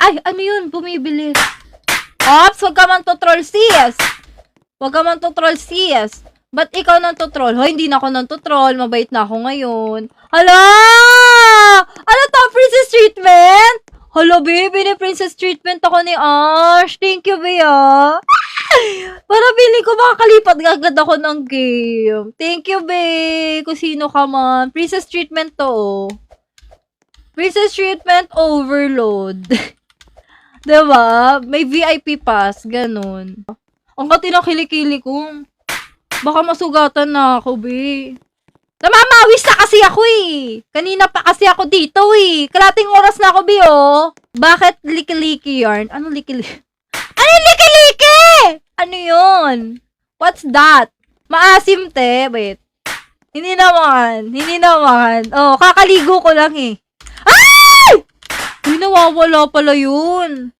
Ay, ano yun? Bumibili. Ops, wag ka man to troll, sis. Wag ka man to troll, sis. Ba't ikaw nang to troll? Hoy, hindi na ako nang to troll. Mabait na ako ngayon. Hala! Ano to? Princess treatment? Hala, babe. Princess treatment ako ni Ash. Thank you, Bea. Para feeling ko makakalipat agad ako ng game. Thank you, babe. Kung sino ka man. Princess treatment to, oh. Princess treatment overload. Diba? May VIP pass. Ganun. Ang kati ng kilikili ko. Baka masugatan na ako, be. Namamawis na kasi ako, eh. Kanina pa kasi ako dito, eh. Kalating oras na ako, be, oh. Bakit liki-liki yarn? Ano liki-liki? Ano liki-liki? Ano yun? What's that? Maasim, te. Wait. Hindi naman. Oh, kakaligo ko lang, eh. Ay! Uy, nawawala pala yun.